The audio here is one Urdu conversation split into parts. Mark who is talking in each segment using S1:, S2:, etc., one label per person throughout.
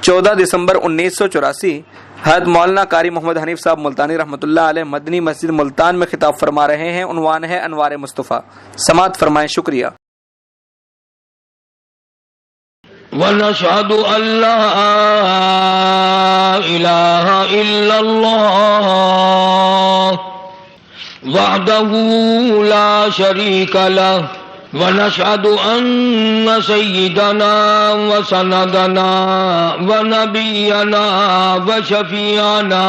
S1: 14 دسمبر 1984 حضرت مولانا قاری محمد حنیف صاحب ملتانی رحمۃ اللہ علیہ مدنی مسجد ملتان میں خطاب فرما رہے ہیں۔ عنوان ہے انوار مصطفیٰ۔ سماعت فرمائیں۔ شکریہ۔
S2: وَنَشْهَدُ أَن لَّا إِلَٰهَ إِلَّا اللَّهُ وَحْدَهُ لَا شَرِيكَ لَهُ وَنَشْهَدُ أَنَّ سَيِّدَنَا وَسَنَدَنَا وَنَبِيَّنَا وَشَفِيعَنَا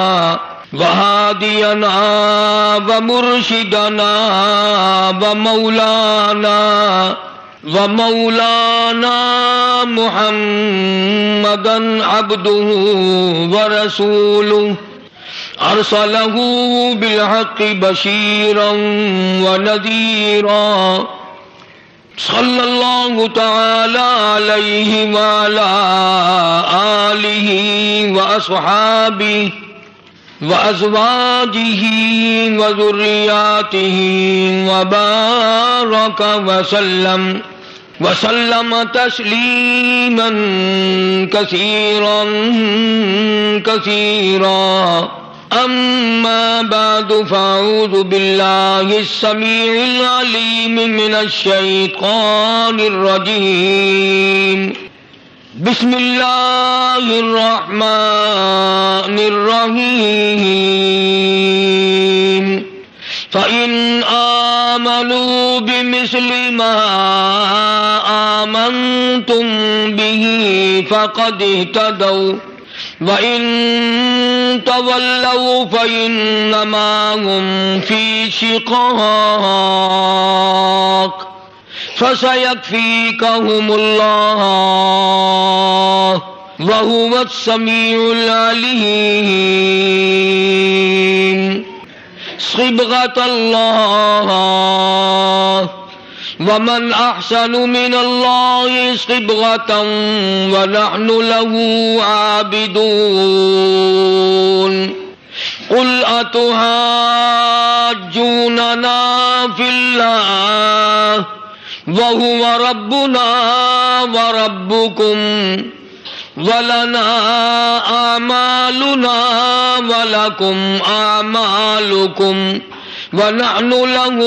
S2: وَهَادِيَنَا وَمُرْشِدَنَا وَمَوْلَانَا مُحَمَّدًا عَبْدُهُ وَرَسُولُهُ أَرْسَلَهُ بِالْحَقِّ بَشِيرًا وَنَذِيرًا صلی اللہ تعالی علیہ وعلی آلہ وأصحابہ وأزواجہ وذریاتہ وبارک وسلم تسلیما کثیرا کثیرا اما بعد فاعوذ باللہ السمیع العلیم من الشیطان الرجیم بسم اللہ الرحمن الرحیم فإن آمنوا بمثل ما آمنتم به فقد اهتدوا وَإِن تَوَلَّوْا فَإِنَّمَا هُمْ فِي شِقَاقٍ فَسَيَكْفِيكَهُمُ اللَّهُ وَهُوَ السَّمِيعُ الْعَلِيمُ صِبْغَةَ اللَّهِ وَمَنْ أَحْسَنُ مِنَ اللَّهِ صِبْغَةً وَنَحْنُ لَهُ عَابِدُونَ قُلْ أَتُحَاجُّونَنَا فِي اللَّهِ وَهُوَ رَبُّنَا وَرَبُّكُمْ وَلَنَا أَعْمَالُنَا وَلَكُمْ أَعْمَالُكُمْ وَنَحْنُ لَهُ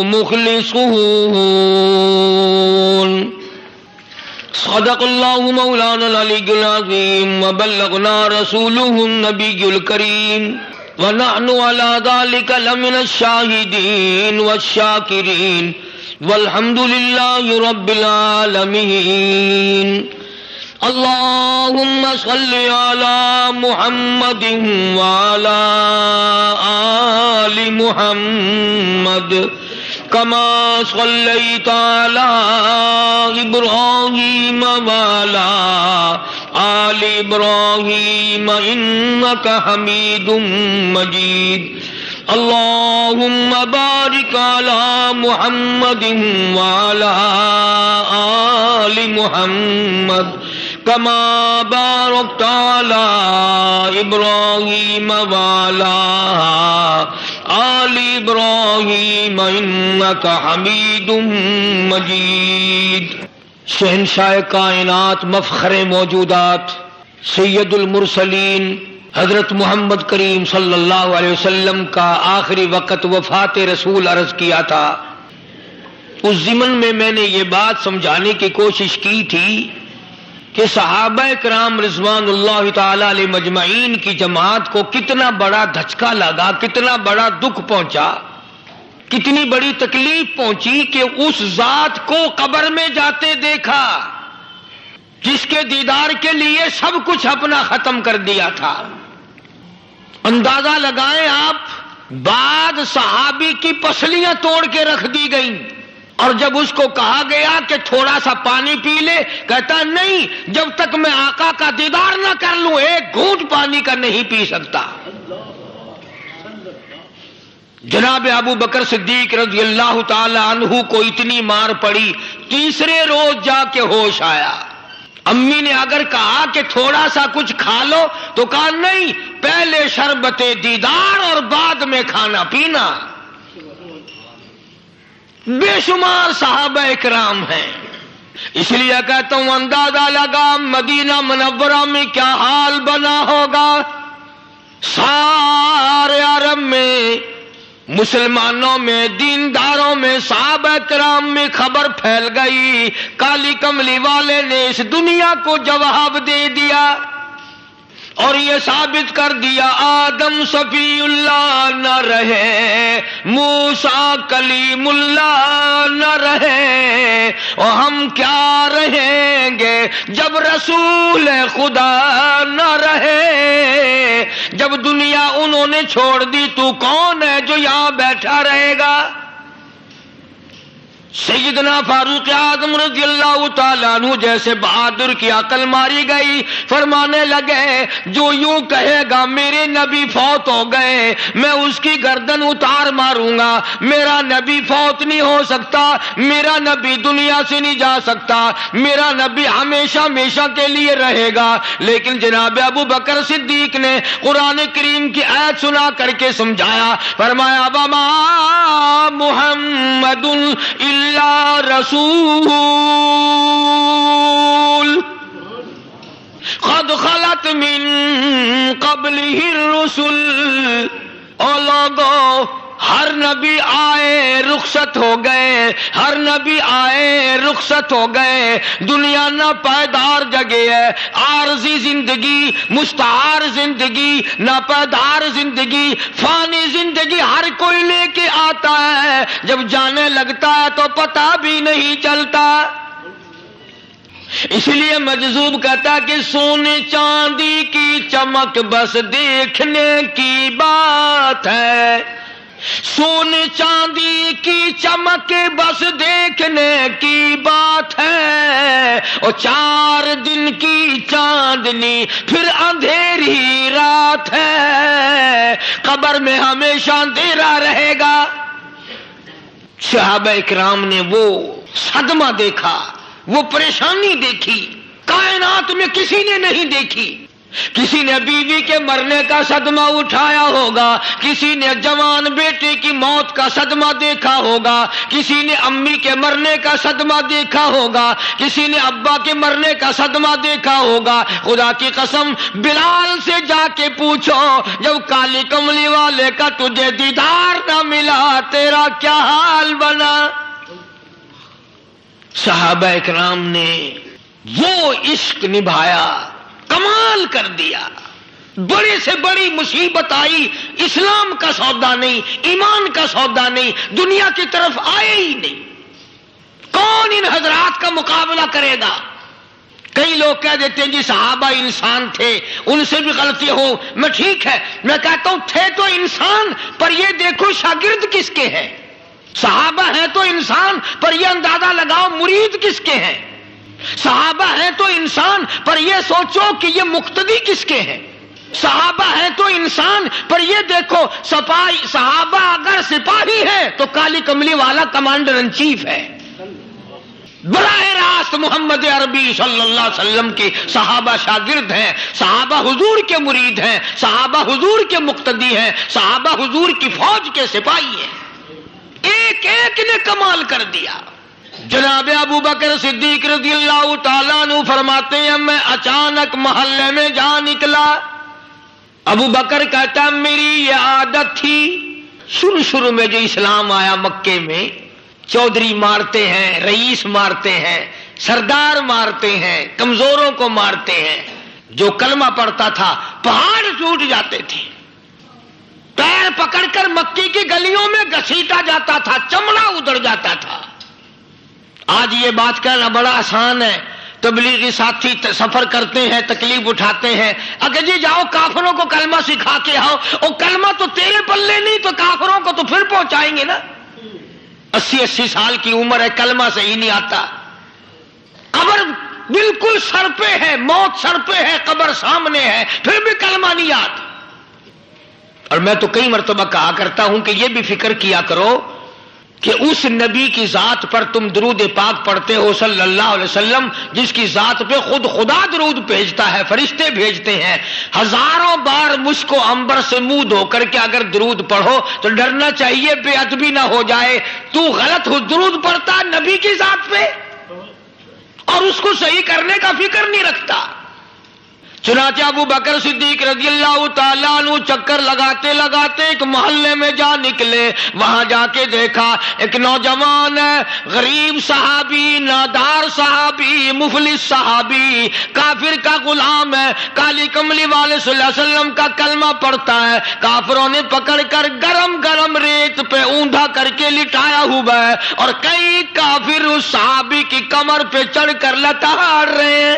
S2: مُخْلِصُونَ صدق اللہ مولانا العلی العظیم وبلغنا رسولہ النبی الکریم ونحن على ذلك لمن الشاہدین والشاکرین والحمد للہ رب العالمین اللهم صل على محمد وعلى آل محمد كما صليت على إبراهيم وعلى آل إبراهيم إنك حميد مجيد اللهم بارك على محمد وعلى آل محمد كما باركت على إبراهيم وعلى آل إبراهيم إنك حميد مجيد شہنشاہ کائنات مفخر موجودات سید المرسلین حضرت محمد کریم صلی اللہ علیہ وسلم کا آخری وقت وفات رسول عرض کیا تھا۔ اس ضمن میں نے یہ بات سمجھانے کی کوشش کی تھی کہ صحابہ کرام رضوان اللہ تعالی علیہ مجمعین کی جماعت کو کتنا بڑا دھچکا لگا، کتنا بڑا دکھ پہنچا، کتنی بڑی تکلیف پہنچی کہ اس ذات کو قبر میں جاتے دیکھا جس کے دیدار کے لیے سب کچھ اپنا ختم کر دیا تھا۔ اندازہ لگائیں آپ، بعد صحابی کی پسلیاں توڑ کے رکھ دی گئیں، اور جب اس کو کہا گیا کہ تھوڑا سا پانی پی لے، کہتا نہیں، جب تک میں آقا کا دیدار نہ کر لوں ایک گھونٹ پانی کا نہیں پی سکتا۔ جناب ابو بکر صدیق رضی اللہ تعالی عنہ کو اتنی مار پڑی، تیسرے روز جا کے ہوش آیا۔ امی نے اگر کہا کہ تھوڑا سا کچھ کھا لو تو کہا نہیں، پہلے شربت دیدار اور بعد میں کھانا پینا۔ بے شمار صحابہ کرام ہیں اس لیے کہتا ہوں اندازہ لگا مدینہ منورہ میں کیا حال بنا ہوگا. سارے عرب میں، مسلمانوں میں، دینداروں میں، صحابہ کرام میں خبر پھیل گئی. کالی کملی والے نے اس دنیا کو جواب دے دیا اور یہ ثابت کر دیا آدم صفی اللہ نہ رہے، موسیٰ کلیم اللہ نہ رہے، اور ہم کیا رہیں گے جب رسول خدا نہ رہے. جب دنیا انہوں نے چھوڑ دی تو کون ہے جو یہاں بیٹھا رہے گا؟ سیدنا فاروق اعظم رضی اللہ تعالیٰ عنہ جیسے بہادر کی عقل ماری گئی، فرمانے لگے جو یوں کہے گا میرے نبی فوت ہو گئے میں اس کی گردن اتار ماروں گا. میرا نبی فوت نہیں ہو سکتا، میرا نبی دنیا سے نہیں جا سکتا، میرا نبی ہمیشہ ہمیشہ کے لیے رہے گا. لیکن جناب ابو بکر صدیق نے قرآن کریم کی آیت سنا کر کے سمجھایا، فرمایا وما محمد اللہ رسول قد خلت من قبلہ الرسل. او لوگو ہر نبی آئے رخصت ہو گئے، ہر نبی آئے رخصت ہو گئے. دنیا نہ پائیدار جگہ ہے، عارضی زندگی، مستعار زندگی، نہ پائیدار زندگی، فانی زندگی ہر کوئی لے کے آتا ہے، جب جانے لگتا ہے تو پتہ بھی نہیں چلتا. اس لیے مجذوب کہتا کہ سونے چاندی کی چمک بس دیکھنے کی بات ہے، سونے چاندی کی چمک بس دیکھنے کی بات ہے، اور 4 دن کی چاندنی پھر اندھیری رات ہے، قبر میں ہمیشہ اندھیرا رہے گا. صحابہ اکرام نے وہ صدمہ دیکھا، وہ پریشانی دیکھی، کائنات میں کسی نے نہیں دیکھی. کسی نے بیوی کے مرنے کا صدمہ اٹھایا ہوگا، کسی نے جوان بیٹے کی موت کا صدمہ دیکھا ہوگا، کسی نے امی کے مرنے کا صدمہ دیکھا ہوگا، کسی نے ابا کے مرنے کا صدمہ دیکھا ہوگا. خدا کی قسم بلال سے جا کے پوچھو جب کالی کملی والے کا تجھے دیدار نہ ملا تیرا کیا حال بنا. صحابہ اکرام نے وہ عشق نبھایا، کمال کر دیا. بڑے سے بڑی مصیبت آئی، اسلام کا سودا نہیں، ایمان کا سودا نہیں، دنیا کی طرف آئے ہی نہیں. کون ان حضرات کا مقابلہ کرے گا؟ کئی لوگ کہہ دیتے ہیں جی صحابہ انسان تھے، ان سے بھی غلطی ہو. میں ٹھیک ہے، میں کہتا ہوں تھے تو انسان، پر یہ دیکھو شاگرد کس کے ہیں. صحابہ ہیں تو انسان، پر یہ اندازہ لگاؤ مرید کس کے ہیں. صحابہ ہیں تو انسان، پر یہ سوچو کہ یہ مقتدی کس کے ہیں. صحابہ ہیں تو انسان، پر یہ دیکھو صحابہ اگر سپاہی ہے تو کالی کملی والا کمانڈر ان چیف ہے. براہ راست محمد عربی صلی اللہ علیہ وسلم کے صحابہ شاگرد ہیں، صحابہ حضور کے مرید ہیں، صحابہ حضور کے مقتدی ہیں، صحابہ حضور کی فوج کے سپاہی ہیں. ایک ایک نے کمال کر دیا. جناب ابو بکر صدیق رضی اللہ تعالیٰ عنہ فرماتے ہیں میں اچانک محلے میں جا نکلا. ابو بکر کہتا میری یہ عادت تھی، شروع میں جو اسلام آیا مکے میں چودھری مارتے ہیں، رئیس مارتے ہیں، سردار مارتے ہیں، کمزوروں کو مارتے ہیں. جو کلمہ پڑھتا تھا پہاڑ ٹوٹ جاتے تھے، پیر پکڑ کر مکی کی گلیوں میں گھسیٹا جاتا تھا، چمڑا ادھڑ جاتا تھا. آج یہ بات کہنا بڑا آسان ہے. تبلیغی ساتھی سفر کرتے ہیں، تکلیف اٹھاتے ہیں، اگر جی جاؤ کافروں کو کلمہ سکھا کے آؤ. اور کلمہ تو تیرے پلے نہیں تو کافروں کو تو پھر پہنچائیں گے نا. 80 سال کی عمر ہے، کلمہ صحیح نہیں آتا. قبر بالکل سر پہ ہے، موت سر پہ ہے، قبر سامنے ہے، پھر بھی کلمہ نہیں آتا. اور میں تو کئی مرتبہ کہا کرتا ہوں کہ یہ بھی فکر کیا کرو کہ اس نبی کی ذات پر تم درود پاک پڑھتے ہو صلی اللہ علیہ وسلم، جس کی ذات پہ خود خدا درود بھیجتا ہے، فرشتے بھیجتے ہیں. ہزاروں بار مشک و عنبر سے منہ دھو کر کے اگر درود پڑھو تو ڈرنا چاہیے بے ادبی نہ ہو جائے. تو غلط درود پڑھتا نبی کی ذات پہ. اور اس کو صحیح کرنے کا فکر نہیں رکھتا. چنانچہ ابو بکر صدیق رضی اللہ تعالیٰ عنہ چکر لگاتے لگاتے ایک محلے میں جا نکلے. وہاں جا کے دیکھا ایک نوجوان ہے، غریب صحابی، نادار صحابی، مفلس صحابی، کافر کا غلام ہے، کالی کملی والے صلی اللہ علیہ وسلم کا کلمہ پڑھتا ہے. کافروں نے پکڑ کر گرم گرم ریت پہ اونڈھا کر کے لٹایا ہوا ہے اور کئی کافر اس صحابی کی کمر پہ چڑھ کر لتاڑ رہے ہیں،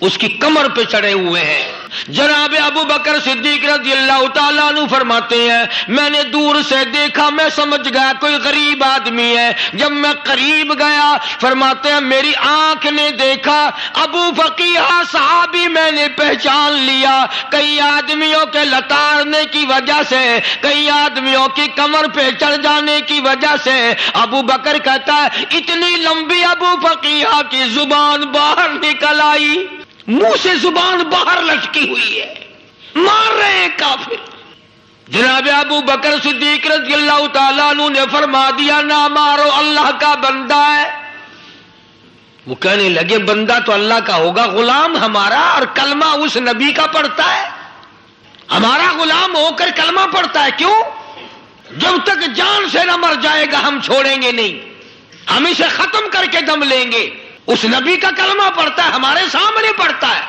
S2: اس کی کمر پہ چڑھے ہوئے ہیں. جناب ابو بکر صدیق رضی اللہ تعالیٰ عنہ فرماتے ہیں میں نے دور سے دیکھا، میں سمجھ گیا کوئی غریب آدمی ہے. جب میں قریب گیا فرماتے ہیں میری آنکھ نے دیکھا ابو فقیہ صحابی میں نے پہچان لیا. کئی آدمیوں کے لتاڑنے کی وجہ سے، کئی آدمیوں کی کمر پہ چڑھ جانے کی وجہ سے ابو بکر کہتا ہے اتنی لمبی ابو فقیہ کی زبان باہر نکل آئی، منہ سے زبان باہر لٹکی ہوئی ہے، مار رہے ہیں کافر. جناب ابو بکر صدیق رضی اللہ تعالیٰ عنہ نے فرما دیا نہ مارو، اللہ کا بندہ ہے. وہ کہنے لگے بندہ تو اللہ کا ہوگا، غلام ہمارا اور کلمہ اس نبی کا پڑھتا ہے، ہمارا غلام ہو کر کلمہ پڑھتا ہے. کیوں؟ جب تک جان سے نہ مر جائے گا ہم چھوڑیں گے نہیں، ہم اسے ختم کر کے دم لیں گے. اس نبی کا کلمہ پڑھتا ہے، ہمارے سامنے پڑھتا ہے.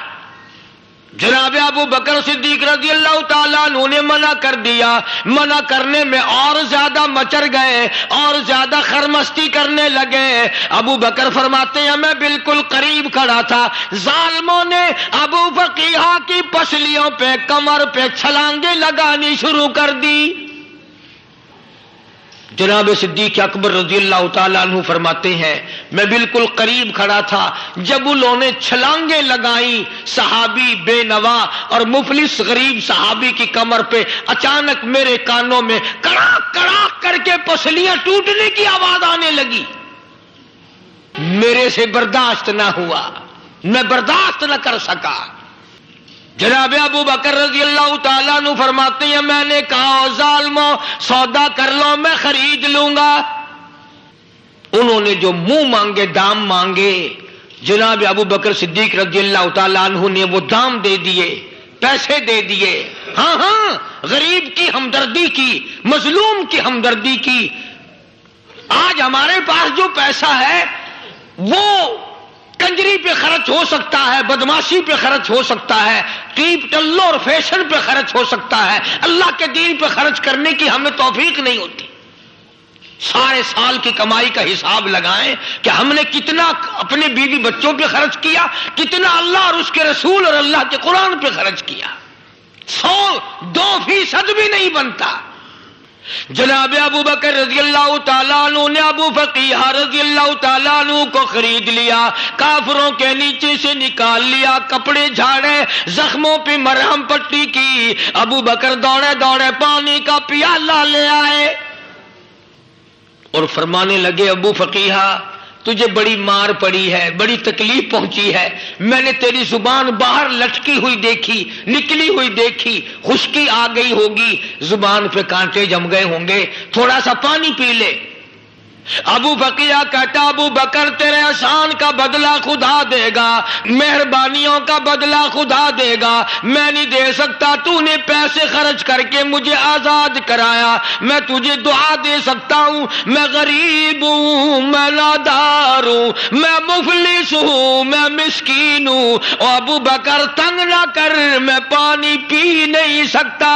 S2: جناب ابو بکر صدیق رضی اللہ تعالیٰ عنہ نے منع کر دیا. منع کرنے میں اور زیادہ مچر گئے اور زیادہ خرمستی کرنے لگے. ابو بکر فرماتے ہیں میں بالکل قریب کھڑا تھا، ظالموں نے ابو فقیہ کی پسلیوں پہ کمر پہ چھلانگیں لگانی شروع کر دی. جناب صدیق اکبر رضی اللہ تعالیٰ عنہ فرماتے ہیں میں بالکل قریب کھڑا تھا جب انہوں نے چھلانگیں لگائیں صحابی بے نوا اور مفلس غریب صحابی کی کمر پہ. اچانک میرے کانوں میں کڑاک کڑاک کر کے پسلیاں ٹوٹنے کی آواز آنے لگی. میرے سے برداشت نہ ہوا، میں برداشت نہ کر سکا. جناب ابو بکر رضی اللہ تعالیٰ عنہ فرماتے ہیں میں نے کہا ظالموں سودا کر لو میں خرید لوں گا. انہوں نے جو منہ مانگے دام مانگے، جناب ابو بکر صدیق رضی اللہ تعالیٰ عنہ نے وہ دام دے دیے، پیسے دے دیے. ہاں غریب کی ہمدردی کی، مظلوم کی ہمدردی کی. آج ہمارے پاس جو پیسہ ہے وہ کنجری پہ خرچ ہو سکتا ہے، بدماشی پہ خرچ ہو سکتا ہے، ٹیپ ٹلو اور فیشن پہ خرچ ہو سکتا ہے، اللہ کے دین پہ خرچ کرنے کی ہمیں توفیق نہیں ہوتی. سارے سال کی کمائی کا حساب لگائیں کہ ہم نے کتنا اپنے بیوی بچوں پہ خرچ کیا، کتنا اللہ اور اس کے رسول اور اللہ کے قرآن پہ خرچ کیا. 100-2% بھی نہیں بنتا. جناب ابو بکر رضی اللہ تعالیٰ عنہ نے ابو فقیہ رضی اللہ تعالیٰ عنہ کو خرید لیا، کافروں کے نیچے سے نکال لیا، کپڑے جھاڑے، زخموں پہ مرہم پٹی کی. ابو بکر دوڑے دوڑے پانی کا پیالہ لے آئے اور فرمانے لگے ابو فقیہ تجھے بڑی مار پڑی ہے، بڑی تکلیف پہنچی ہے، میں نے تیری زبان باہر لٹکی ہوئی دیکھی، نکلی ہوئی دیکھی، خشکی آ گئی ہوگی، زبان پہ کانٹے جم گئے ہوں گے، تھوڑا سا پانی پی لے. ابو فقیہ کہتا ابو بکر تیرے احسان کا بدلہ خدا دے گا، مہربانیوں کا بدلہ خدا دے گا. میں نہیں دے سکتا، تو نے پیسے خرچ کر کے مجھے آزاد کرایا، میں تجھے دعا دے سکتا ہوں. میں غریب ہوں، میں نادار ہوں، میں مفلس ہوں، میں مسکین ہوں. اور ابو بکر تنگ نہ کر، میں پانی پی نہیں سکتا.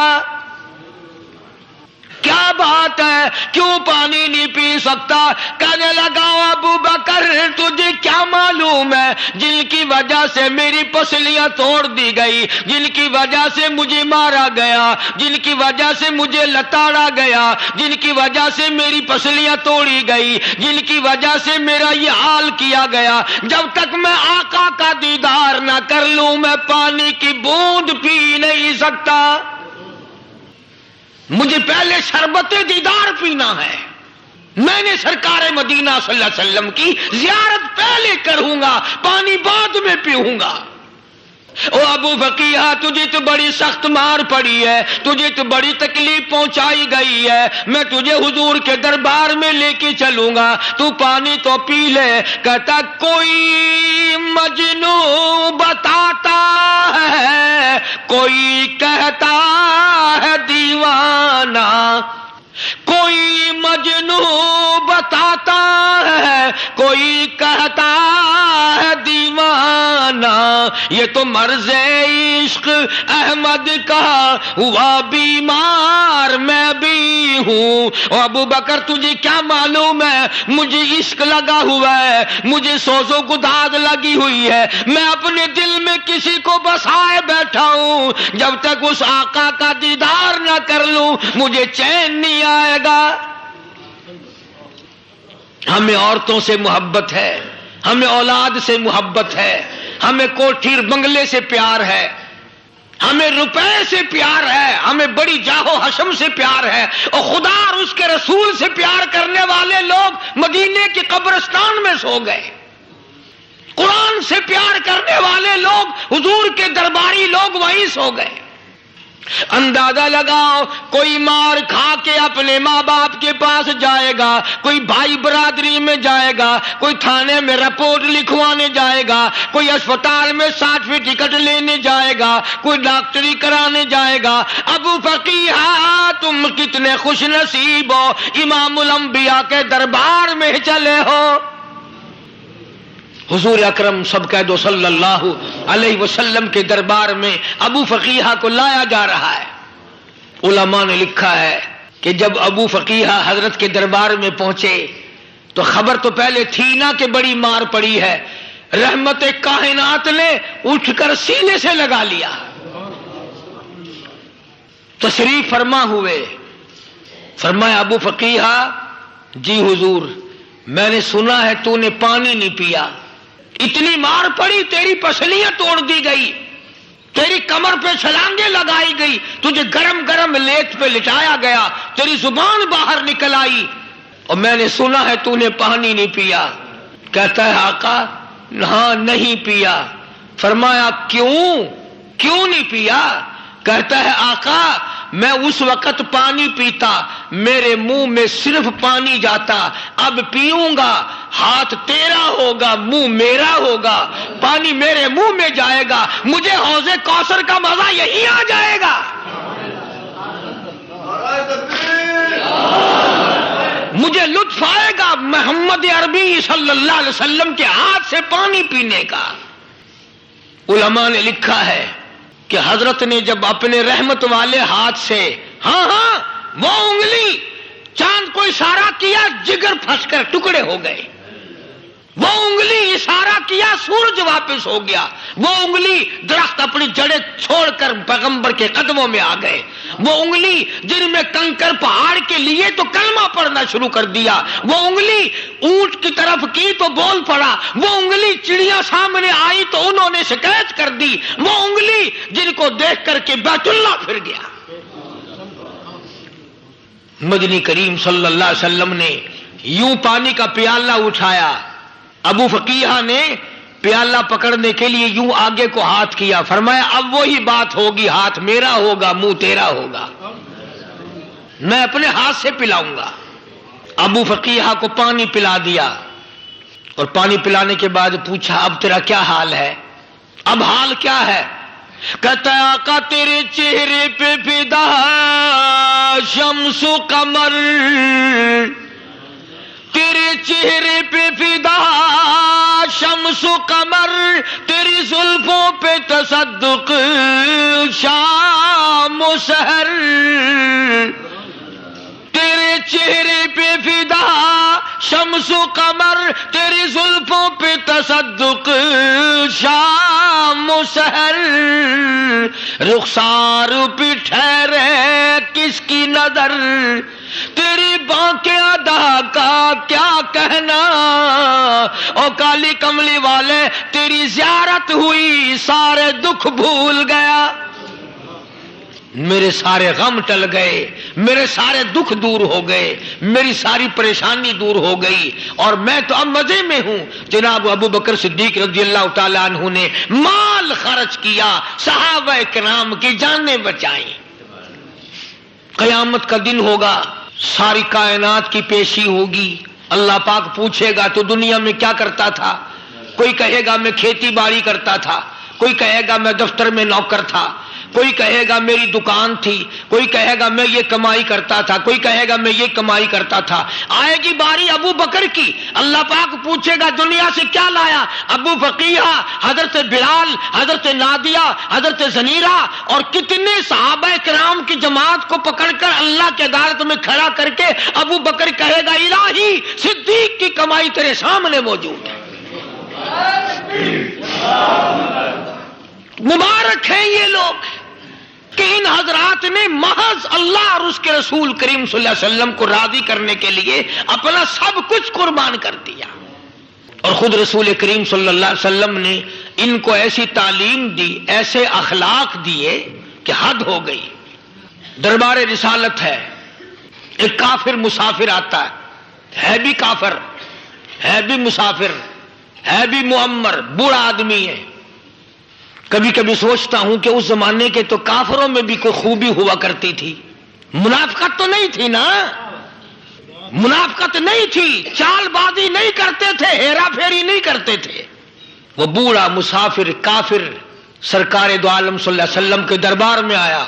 S2: کیا بات ہے، کیوں پانی نہیں پی سکتا؟ کہنے لگا ابو بکر تجھے کیا معلوم ہے جن کی وجہ سے میری پسلیاں توڑ دی گئی، جن کی وجہ سے مجھے مارا گیا، جن کی وجہ سے مجھے لتاڑا گیا، جن کی وجہ سے میری پسلیاں توڑی گئی، جن کی وجہ سے میرا یہ حال کیا گیا، جب تک میں آقا کا دیدار نہ کر لوں میں پانی کی بوند پی نہیں سکتا. مجھے پہلے شربت دیدار پینا ہے. میں نے سرکار مدینہ صلی اللہ علیہ وسلم کی زیارت پہلے کروں گا، پانی بعد میں پیوں گا. اور ابو فقیہ تجھے تو بڑی سخت مار پڑی ہے، تجھے تو بڑی تکلیف پہنچائی گئی ہے، میں تجھے حضور کے دربار میں لے کے چلوں گا، تو پانی تو پی لے۔ کہتا کوئی مجنون بتاتا ہے، کوئی کہتا ہے دیوانہ، کوئی مجنون بتاتا ہے، کوئی کہتا ہے دیوانہ، یہ تو مرض عشق احمد کا ہوا بیمار میں بھی ہوں۔ اور ابو بکر تجھے کیا معلوم ہے، مجھے عشق لگا ہوا ہے، مجھے سوز و گداز لگی ہوئی ہے، میں اپنے دل میں کسی کو بسائے بیٹھا ہوں، جب تک اس آقا کا دیدار نہ کر لوں مجھے چین نہیں آئے گا۔ ہمیں عورتوں سے محبت ہے، ہمیں اولاد سے محبت ہے، ہمیں کوٹھی بنگلے سے پیار ہے، ہمیں روپے سے پیار ہے، ہمیں بڑی جاہو حشم سے پیار ہے، اور خدا اور اس کے رسول سے پیار کرنے والے لوگ مدینے کے قبرستان میں سو گئے، قرآن سے پیار کرنے والے لوگ حضور کے درباری لوگ وہیں سو گئے۔ اندازہ لگاؤ، کوئی مار کھا کے اپنے ماں باپ کے پاس جائے گا، کوئی بھائی برادری میں جائے گا، کوئی تھانے میں رپورٹ لکھوانے جائے گا، کوئی اسپتال میں سرٹیفکیٹ لینے جائے گا، کوئی ڈاکٹری کرانے جائے گا۔ ابو فقیہ تم کتنے خوش نصیب ہو، امام الانبیاء کے دربار میں چلے ہو۔ حضور اکرم سب کہہ دو صلی اللہ علیہ وسلم کے دربار میں ابو فقیہ کو لایا جا رہا ہے۔ علماء نے لکھا ہے کہ جب ابو فقیہ حضرت کے دربار میں پہنچے تو خبر تو پہلے تھی نا کہ بڑی مار پڑی ہے، رحمت کائنات نے اٹھ کر سینے سے لگا لیا، تشریف فرما ہوئے، فرمایا ابو فقیہ جی حضور میں نے سنا ہے تو نے پانی نہیں پیا، اتنی مار پڑی تیری پسلیاں توڑ دی گئی، تیری کمر پہ چھلانگیں لگائی گئی، تجھے گرم گرم لیت پہ لٹایا گیا، تیری زبان باہر نکل آئی، اور میں نے سنا ہے تو نے پانی نہیں پیا۔ کہتا ہے آقا ہاں نہیں پیا۔ فرمایا کیوں نہیں پیا؟ کہتا ہے آقا میں اس وقت پانی پیتا میرے منہ میں صرف پانی جاتا، اب پیوں گا ہاتھ تیرا ہوگا منہ میرا ہوگا، پانی میرے منہ میں جائے گا، مجھے حوض کوثر کا مزہ یہی آ جائے گا، مجھے لطف آئے گا محمد عربی صلی اللہ علیہ وسلم کے ہاتھ سے پانی پینے کا۔ علماء نے لکھا ہے کہ حضرت نے جب اپنے رحمت والے ہاتھ سے ہاں وہ انگلی چاند کو اشارہ کیا، جگر پھنس کر ٹکڑے ہو گئے، وہ انگلی اشارہ کیا سورج واپس ہو گیا، وہ انگلی درخت اپنی جڑیں چھوڑ کر پیغمبر کے قدموں میں آ گئے، وہ انگلی جن میں کنکر پہاڑ کے لیے تو کلمہ پڑھنا شروع کر دیا، وہ انگلی اونٹ کی طرف کی تو بول پڑا، وہ انگلی چڑیا سامنے آئی تو انہوں نے شکایت کر دی، وہ انگلی جن کو دیکھ کر کے بیت اللہ پھر گیا۔ مدنی کریم صلی اللہ علیہ وسلم نے یوں پانی کا پیالہ اٹھایا، ابو فقیہ نے پیالہ پکڑنے کے لیے یوں آگے کو ہاتھ کیا، فرمایا اب وہی بات ہوگی، ہاتھ میرا ہوگا منہ تیرا ہوگا، میں اپنے ہاتھ سے پلاؤں گا۔ ابو فقیہ کو پانی پلا دیا، اور پانی پلانے کے بعد پوچھا اب تیرا کیا حال ہے؟ اب حال کیا ہے؟ کہتا ہے آقا تیرے چہرے پہ فدا شمس و قمر، تیرے چہرے پہ فدا شمس و قمر، تیری زلفوں پہ تصدق شام و سحر، تیرے چہرے پہ فدا شمس و قمر، تیری زلفوں پہ تصدق شام و سحر، رخسار پہ ٹھہرے کس کی نظر، تیری بانکیں ادا کا کیا کہنا، او کالی کملی والے تیری زیارت ہوئی سارے دکھ بھول گیا۔ میرے سارے غم ٹل گئے، میرے سارے دکھ دور ہو گئے، میری ساری پریشانی دور ہو گئی، اور میں تو اب مزے میں ہوں۔ جناب ابو بکر صدیق رضی اللہ تعالیٰ عنہ نے مال خرچ کیا، صحابہ کرام کی جانیں بچائیں۔ قیامت کا دن ہوگا، ساری کائنات کی پیشی ہوگی، اللہ پاک پوچھے گا تو دنیا میں کیا کرتا تھا؟ کوئی کہے گا میں کھیتی باڑی کرتا تھا، کوئی کہے گا میں دفتر میں نوکر تھا، کوئی کہے گا میری دکان تھی، کوئی کہے گا میں یہ کمائی کرتا تھا، کوئی کہے گا میں یہ کمائی کرتا تھا۔ آئے گی باری ابو بکر کی، اللہ پاک پوچھے گا دنیا سے کیا لایا؟ ابو بقیہ، حضرت بلال، حضرت نادیہ، حضرت زنیرہ اور کتنے صحابہ کرام کی جماعت کو پکڑ کر اللہ کے عدالت میں کھڑا کر کے ابو بکر کہے گا الہی صدیق کی کمائی تیرے سامنے موجود ہے۔ مبارک ہیں یہ لوگ کہ ان حضرات نے محض اللہ اور اس کے رسول کریم صلی اللہ علیہ وسلم کو راضی کرنے کے لیے اپنا سب کچھ قربان کر دیا، اور خود رسول کریم صلی اللہ علیہ وسلم نے ان کو ایسی تعلیم دی، ایسے اخلاق دیے کہ حد ہو گئی۔ دربار رسالت ہے، ایک کافر مسافر آتا ہے بھی کافر، ہے بھی مسافر، ہے بھی معمر، بوڑھا آدمی ہے۔ کبھی کبھی سوچتا ہوں کہ اس زمانے کے تو کافروں میں بھی کوئی خوبی ہوا کرتی تھی، منافقت تو نہیں تھی نا، منافقت نہیں تھی، چال بازی نہیں کرتے تھے، ہیرا پھیری نہیں کرتے تھے۔ وہ بوڑھا مسافر کافر سرکار دو عالم صلی اللہ علیہ وسلم کے دربار میں آیا،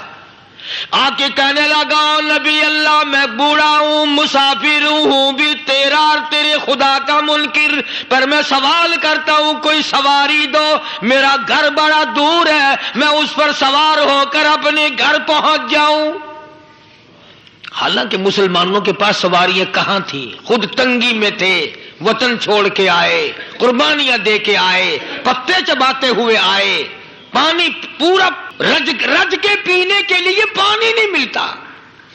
S2: آ کے کہنے لگا نبی اللہ میں بوڑھا ہوں، مسافر ہوں بھی تیرا اور تیرے خدا کا منکر، پر میں سوال کرتا ہوں کوئی سواری دو، میرا گھر بڑا دور ہے، میں اس پر سوار ہو کر اپنے گھر پہنچ جاؤں۔ حالانکہ مسلمانوں کے پاس سواریاں کہاں تھی، خود تنگی میں تھے، وطن چھوڑ کے آئے، قربانیاں دے کے آئے، پتے چباتے ہوئے آئے، پانی پورا رج کے پینے کے لیے پانی نہیں ملتا،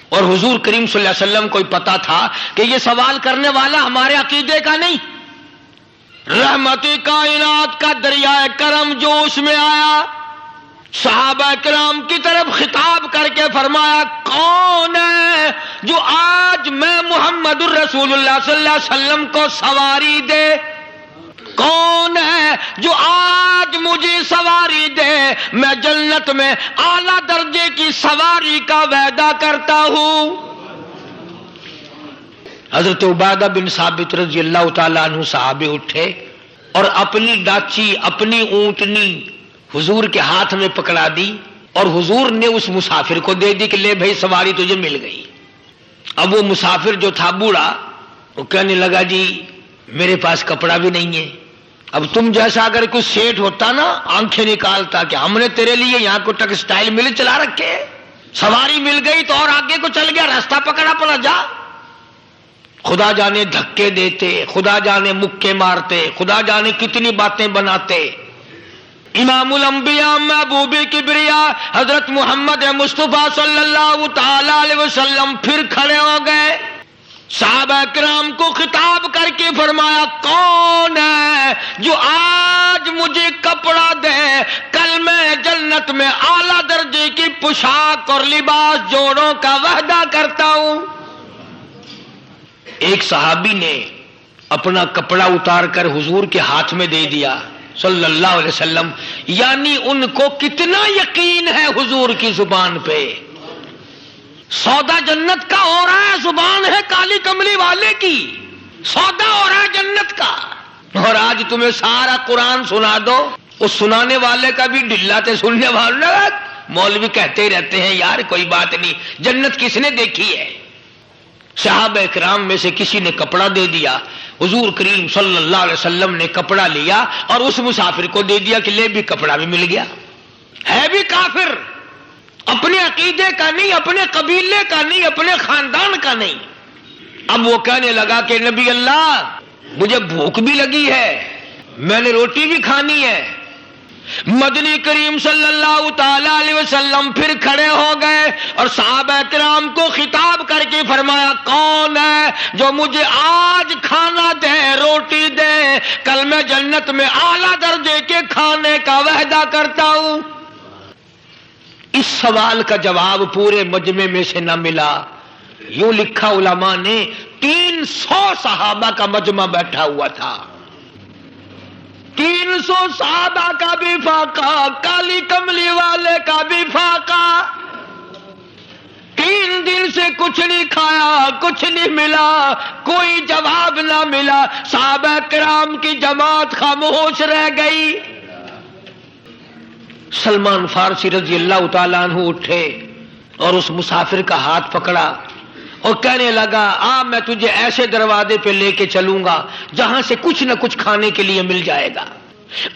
S2: اور حضور کریم صلی اللہ علیہ وسلم کو پتا تھا کہ یہ سوال کرنے والا ہمارے عقیدے کا نہیں۔ رحمت کائنات کا دریائے کرم جوش میں آیا، صحابہ کرام کی طرف خطاب کر کے فرمایا کون ہے جو آج میں محمد الرسول اللہ صلی اللہ علیہ وسلم کو سواری دے؟ کون ہے جو آج مجھے سواری دے؟ میں جنت میں اعلیٰ درجے کی سواری کا وعدہ کرتا ہوں۔ حضرت عبادہ بن ثابت رضی اللہ تعالیٰ عنہ صحابے اٹھے اور اپنی ڈاچی، اپنی اونٹنی حضور کے ہاتھ میں پکڑا دی، اور حضور نے اس مسافر کو دے دی کہ لے بھائی سواری تجھے مل گئی۔ اب وہ مسافر جو تھا بوڑھا، وہ کہنے لگا جی میرے پاس کپڑا بھی نہیں ہے۔ اب تم جیسا اگر کوئی سیٹ ہوتا نا، آنکھیں نکالتا کہ ہم نے تیرے لیے یہاں کو ٹیکسٹائل مل چلا رکھے، سواری مل گئی تو اور آگے کو چل گیا، راستہ پکڑا پڑا جا۔ خدا جانے دھکے دیتے، خدا جانے مکے مارتے، خدا جانے کتنی باتیں بناتے۔ امام الانبیاء محبوب کبریا حضرت محمد مصطفیٰ صلی اللہ تعالی علیہ وسلم پھر کھڑے ہو گئے، صحابہ کرام کو خطاب کر کے فرمایا کون ہے جو آج مجھے کپڑا دے؟ کل میں جنت میں اعلیٰ درجے کی پوشاک اور لباس جوڑوں کا وعدہ کرتا ہوں۔ ایک صحابی نے اپنا کپڑا اتار کر حضور کے ہاتھ میں دے دیا صلی اللہ علیہ وسلم، یعنی ان کو کتنا یقین ہے حضور کی زبان پہ۔ سودا جنت کا ہو رہا ہے، زبان ہے کالی کملی والے کی، سودا ہو رہا ہے جنت کا۔ اور آج تمہیں سارا قرآن سنا دو، اس سنانے والے کا بھی ڈلاتے سننے والے مولوی کہتے ہی رہتے ہیں یار کوئی بات نہیں، جنت کس نے دیکھی ہے؟ صحابہ کرام میں سے کسی نے کپڑا دے دیا، حضور کریم صلی اللہ علیہ وسلم نے کپڑا لیا اور اس مسافر کو دے دیا کہ لے بھی کپڑا بھی مل گیا۔ ہے بھی کافر، اپنے عقیدے کا نہیں، اپنے قبیلے کا نہیں، اپنے خاندان کا نہیں۔ اب وہ کہنے لگا کہ نبی اللہ مجھے بھوک بھی لگی ہے، میں نے روٹی بھی کھانی ہے۔ مدنی کریم صلی اللہ تعالی علیہ وسلم پھر کھڑے ہو گئے اور صحابہ کرام کو خطاب کر کے فرمایا کون ہے جو مجھے آج کھانا دے، روٹی دے، کل میں جنت میں اعلیٰ درجے کے کھانے کا وعدہ کرتا ہوں۔ اس سوال کا جواب پورے مجمع میں سے نہ ملا. یوں لکھا علماء نے 300 صحابہ کا مجمع بیٹھا ہوا تھا. 300 صحابہ کا بھی فاقہ, کالی کملی والے کا بھی فاقہ. 3 دن سے کچھ نہیں کھایا, کچھ نہیں ملا, کوئی جواب نہ ملا. صحابہ کرام کی جماعت خاموش رہ گئی. سلمان فارسی رضی اللہ تعالیٰ عنہ اٹھے اور اس مسافر کا ہاتھ پکڑا اور کہنے لگا, میں تجھے ایسے دروازے پہ لے کے چلوں گا جہاں سے کچھ نہ کچھ کھانے کے لیے مل جائے گا.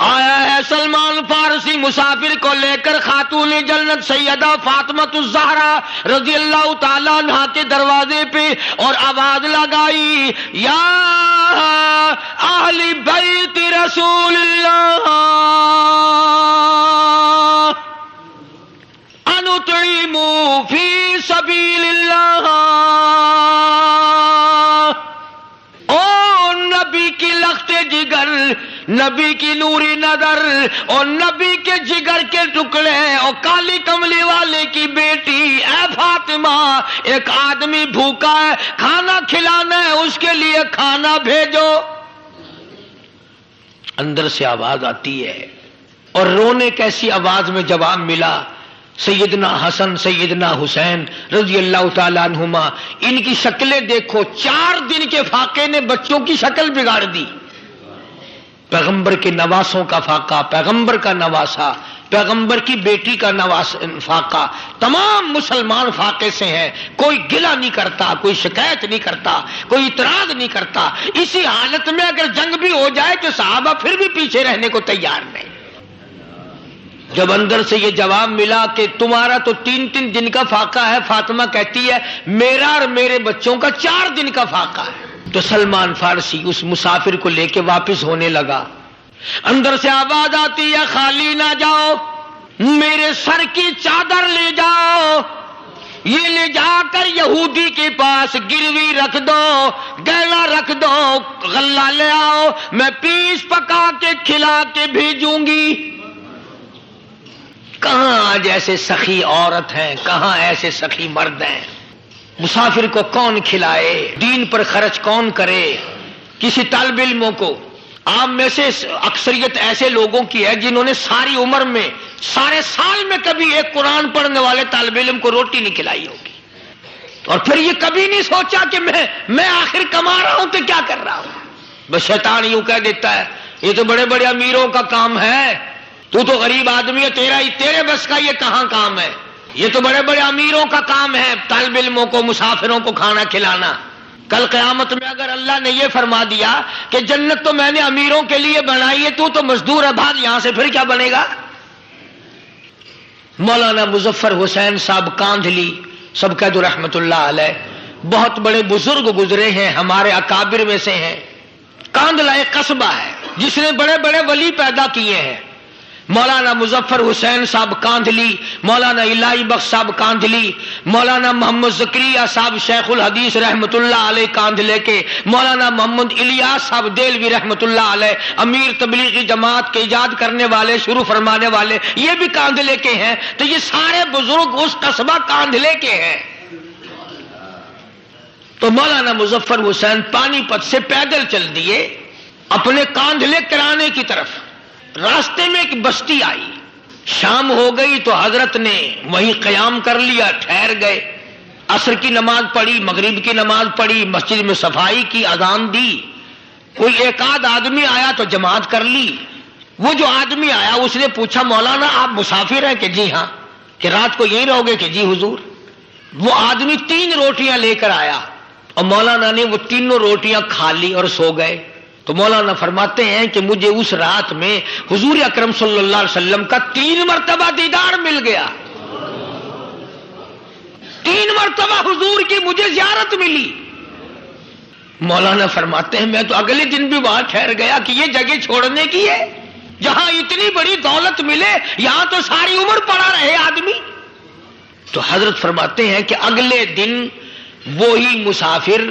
S2: آیا ہے سلمان فارسی مسافر کو لے کر خاتون جنت سیدہ فاطمہ الزہرا رضی اللہ تعالیٰ عنہا کے دروازے پہ, اور آواز لگائی, یا اہل بیت رسول اللہ انطعموا فی سبیل اللہ. او نبی کی لخت جگر, نبی کی نوری نظر اور نبی کے جگر کے ٹکڑے اور کالی کملی والے کی بیٹی, اے فاطمہ, ایک آدمی بھوکا ہے, کھانا کھلانا ہے, اس کے لیے کھانا بھیجو. اندر سے آواز آتی ہے اور رونے کیسی آواز میں جواب ملا. سیدنا حسن سیدنا حسین رضی اللہ تعالیٰ عنہما, ان کی شکلیں دیکھو, 4 دن کے فاقے نے بچوں کی شکل بگاڑ دی. پیغمبر کے نواسوں کا فاقہ, پیغمبر کا نواسا, پیغمبر کی بیٹی کا فاقہ, تمام مسلمان فاقے سے ہیں. کوئی گلہ نہیں کرتا, کوئی شکایت نہیں کرتا, کوئی اعتراض نہیں کرتا. اسی حالت میں اگر جنگ بھی ہو جائے تو صحابہ پھر بھی پیچھے رہنے کو تیار نہیں. جب اندر سے یہ جواب ملا کہ تمہارا تو 3 دن کا فاقہ ہے, فاطمہ کہتی ہے میرا اور میرے بچوں کا 4 دن کا فاقہ ہے, تو سلمان فارسی اس مسافر کو لے کے واپس ہونے لگا. اندر سے آواز آتی ہے, خالی نہ جاؤ, میرے سر کی چادر لے جاؤ, یہ لے جا کر یہودی کے پاس گروی رکھ دو, گہنا رکھ دو, غلہ لے آؤ, میں پیس پکا کے کھلا کے بھیجوں گی. کہاں آج ایسے سخی عورت ہیں, کہاں ایسے سخی مرد ہیں. مسافر کو کون کھلائے, دین پر خرچ کون کرے. کسی طالب علموں کو, آپ میں سے اکثریت ایسے لوگوں کی ہے جنہوں نے ساری عمر میں, سارے سال میں کبھی ایک قرآن پڑھنے والے طالب علم کو روٹی نہیں کھلائی ہوگی, اور پھر یہ کبھی نہیں سوچا کہ میں آخر کما رہا ہوں تو کیا کر رہا ہوں. بس شیطان یوں کہہ دیتا ہے یہ تو بڑے بڑے امیروں کا کام ہے, تو غریب آدمی ہے, تیرے بس کا یہ کہاں کام ہے. یہ تو بڑے بڑے امیروں کا کام ہے طالب علموں کو, مسافروں کو کھانا کھلانا. کل قیامت میں اگر اللہ نے یہ فرما دیا کہ جنت تو میں نے امیروں کے لیے بنائی ہے, تو مزدور آباد یہاں سے پھر کیا بنے گا. مولانا مظفر حسین صاحب کاندھلی سب کہہ دو رحمت اللہ علیہ, بہت بڑے بزرگ گزرے ہیں, ہمارے اکابر میں سے ہیں. کاندھلا ایک قصبہ ہے جس نے بڑے بڑے ولی پیدا کیے ہیں. مولانا مظفر حسین صاحب کاندھلی, مولانا الہی بخش صاحب کاندھلی, مولانا محمد زکریا صاحب شیخ الحدیث رحمت اللہ علیہ کاندھلے کے, مولانا محمد الیاس صاحب دیلوی رحمت اللہ علیہ امیر تبلیغی جماعت کے ایجاد کرنے والے, شروع فرمانے والے, یہ بھی کاندھلے کے ہیں. تو یہ سارے بزرگ اس قصبہ کاندھلے کے ہیں. تو مولانا مظفر حسین پانی پت سے پیدل چل دیے اپنے کاندھلے کرانے کی طرف. راستے میں ایک بستی آئی, شام ہو گئی تو حضرت نے وہیں قیام کر لیا, ٹھہر گئے. عصر کی نماز پڑھی, مغرب کی نماز پڑھی, مسجد میں صفائی کی, اذان دی. کوئی ایک آدھ آدمی آیا تو جماعت کر لی. وہ جو آدمی آیا اس نے پوچھا مولانا آپ مسافر ہیں کہ جی ہاں, کہ رات کو یہیں رہو گے کہ جی حضور. وہ آدمی 3 روٹیاں لے کر آیا اور مولانا نے وہ 3 روٹیاں کھا لی اور سو گئے. تو مولانا فرماتے ہیں کہ مجھے اس رات میں حضور اکرم صلی اللہ علیہ وسلم کا 3 مرتبہ دیدار مل گیا. 3 مرتبہ حضور کی مجھے زیارت ملی. مولانا فرماتے ہیں میں تو اگلے دن بھی وہاں ٹھہر گیا کہ یہ جگہ چھوڑنے کی ہے, جہاں اتنی بڑی دولت ملے یہاں تو ساری عمر پڑا رہے آدمی. تو حضرت فرماتے ہیں کہ اگلے دن وہی مسافر,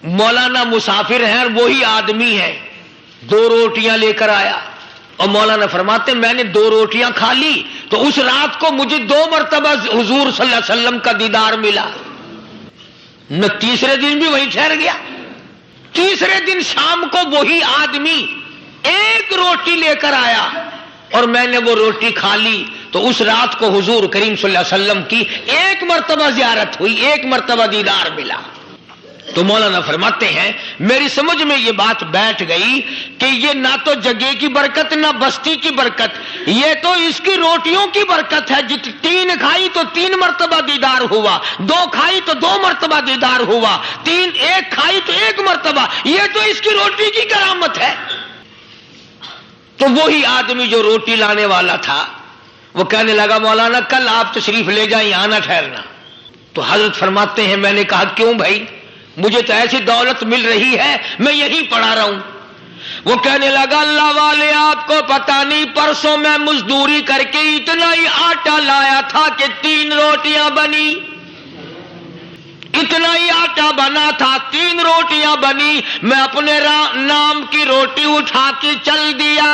S2: مولانا مسافر ہیں اور وہی آدمی ہے, 2 روٹیاں لے کر آیا. اور مولانا فرماتے میں نے 2 روٹیاں کھا لی تو اس رات کو مجھے 2 مرتبہ حضور صلی اللہ علیہ وسلم کا دیدار ملا. نہ تیسرے دن بھی وہی ٹھہر گیا. تیسرے دن شام کو وہی آدمی 1 روٹی لے کر آیا اور میں نے وہ روٹی کھا لی تو اس رات کو حضور کریم صلی اللہ علیہ وسلم کی 1 مرتبہ زیارت ہوئی, 1 مرتبہ دیدار ملا. تو مولانا فرماتے ہیں میری سمجھ میں یہ بات بیٹھ گئی کہ یہ نہ تو جگہ کی برکت نہ بستی کی برکت, یہ تو اس کی روٹیوں کی برکت ہے. 3 کھائی تو 3 مرتبہ دیدار ہوا, 2 کھائی تو 2 مرتبہ دیدار ہوا, 1 کھائی تو 1 مرتبہ. یہ تو اس کی روٹی کی کرامت ہے. تو وہی آدمی جو روٹی لانے والا تھا وہ کہنے لگا مولانا کل آپ تشریف لے جائیں, یہاں نہ ٹھہرنا. تو حضرت فرماتے ہیں میں نے کہا کیوں بھائی, مجھے تو ایسی دولت مل رہی ہے میں یہیں پڑھا رہا ہوں. وہ کہنے لگا اللہ والے آپ کو پتا نہیں پرسوں میں مزدوری کر کے اتنا ہی آٹا لایا تھا کہ 3 روٹیاں بنی, اتنا ہی آٹا بنا تھا 3 روٹیاں بنی. میں اپنے نام کی روٹی اٹھا کے چل دیا.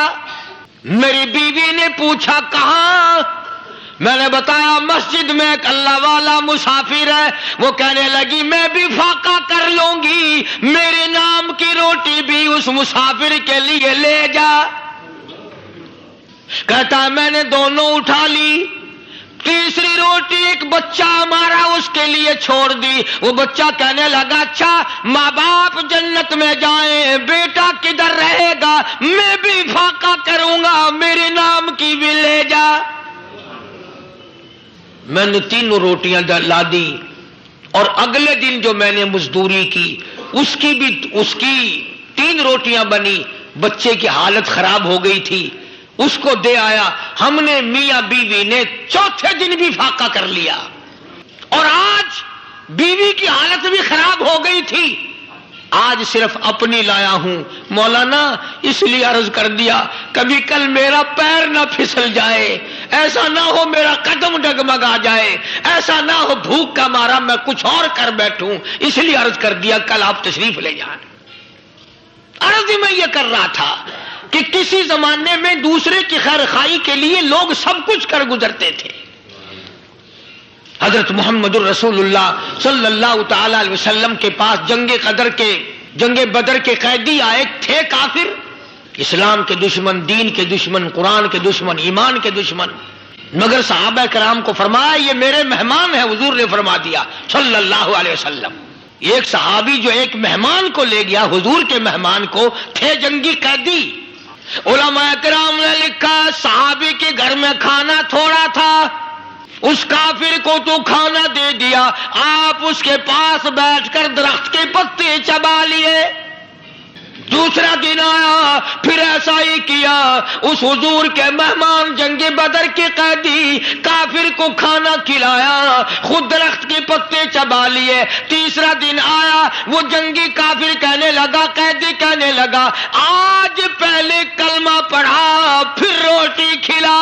S2: میری بیوی نے پوچھا کہاں, میں نے بتایا مسجد میں ایک اللہ والا مسافر ہے. وہ کہنے لگی میں بھی فاقہ کر لوں گی, میرے نام کی روٹی بھی اس مسافر کے لیے لے جا. کہتا میں نے دونوں اٹھا لی. تیسری روٹی ایک بچہ ہمارا اس کے لیے چھوڑ دی. وہ بچہ کہنے لگا اچھا ماں باپ جنت میں جائیں, بیٹا کدھر رہے گا, میں بھی فاقہ کروں گا, میرے نام کی بھی لے جا. میں نے 3 روٹیاں لا دی اور اگلے دن جو میں نے مزدوری کی اس کی 3 روٹیاں بنی. بچے کی حالت خراب ہو گئی تھی, اس کو دے آیا. ہم نے میاں بیوی نے چوتھے دن بھی فاقہ کر لیا اور آج بیوی کی حالت بھی خراب ہو گئی تھی, آج صرف اپنی لایا ہوں. مولانا اس لیے عرض کر دیا کبھی کل میرا پیر نہ پھسل جائے, ایسا نہ ہو میرا قدم ڈگمگا جائے, ایسا نہ ہو بھوک کا مارا میں کچھ اور کر بیٹھوں, اس لیے عرض کر دیا کل آپ تشریف لے جائیں. عرض میں یہ کر رہا تھا کہ کسی زمانے میں دوسرے کی خیر خواہی کے لیے لوگ سب کچھ کر گزرتے تھے. حضرت محمد الرسول اللہ صلی اللہ تعالی علیہ وسلم کے پاس جنگ بدر کے قیدی آئے تھے کافر, اسلام کے دشمن, دین کے دشمن, قرآن کے دشمن, ایمان کے دشمن. مگر صحابہ کرام کو فرمایا یہ میرے مہمان ہیں. حضور نے فرما دیا صلی اللہ علیہ وسلم. ایک صحابی جو ایک مہمان کو لے گیا, حضور کے مہمان کو, تھے جنگی قیدی. علماء کرام نے لکھا صحابی کے گھر میں کھانا تھوڑا تھا, اس کافر کو تو کھانا دے دیا, آپ اس کے پاس بیٹھ کر درخت کے پتے چبا لیے. دوسرا دن آیا پھر ایسا ہی کیا, اس حضور کے مہمان جنگ بدر کے قیدی کافر کو کھانا کھلایا, خود درخت کے پتے چبا لیے. تیسرا دن آیا وہ جنگی کافر کہنے لگا, قیدی کہنے لگا آج پہلے کلمہ پڑھا پھر روٹی کھلا,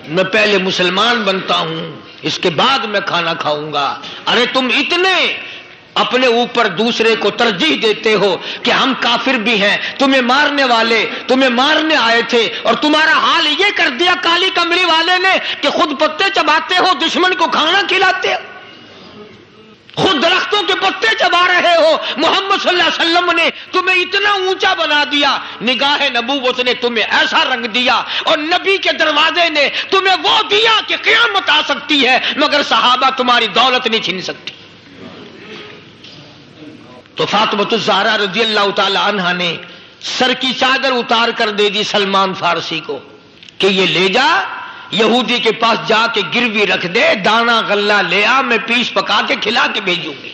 S2: میں پہلے مسلمان بنتا ہوں اس کے بعد میں کھانا کھاؤں گا. ارے تم اتنے اپنے اوپر دوسرے کو ترجیح دیتے ہو کہ ہم کافر بھی ہیں, تمہیں مارنے والے تمہیں مارنے آئے تھے اور تمہارا حال یہ کر دیا کالی کمری والے نے کہ خود پتے چباتے ہو, دشمن کو کھانا کھلاتے ہو, خود درختوں کے پتے چبا رہے ہو. محمد صلی اللہ علیہ وسلم نے تمہیں اتنا اونچا بنا دیا, نگاہ نبوت نے تمہیں ایسا رنگ دیا اور نبی کے دروازے نے تمہیں وہ دیا کہ قیامت آ سکتی ہے مگر صحابہ تمہاری دولت نہیں چھین سکتی. تو فاطمۃ الزہرا رضی اللہ تعالی عنہا نے سر کی چادر اتار کر دے دی سلمان فارسی کو کہ یہ لے جا, یہودی کے پاس جا کے گروی رکھ دے, دانا غلہ لے آ, میں پیس پکا کے کھلا کے بھیجوں گی.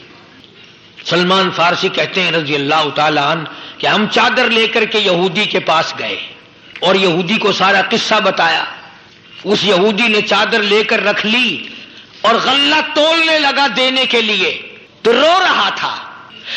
S2: سلمان فارسی کہتے ہیں رضی اللہ تعالی عنہ کہ ہم چادر لے کر کے یہودی کے پاس گئے اور یہودی کو سارا قصہ بتایا. اس یہودی نے چادر لے کر رکھ لی اور غلہ تولنے لگا دینے کے لیے, تو رو رہا تھا.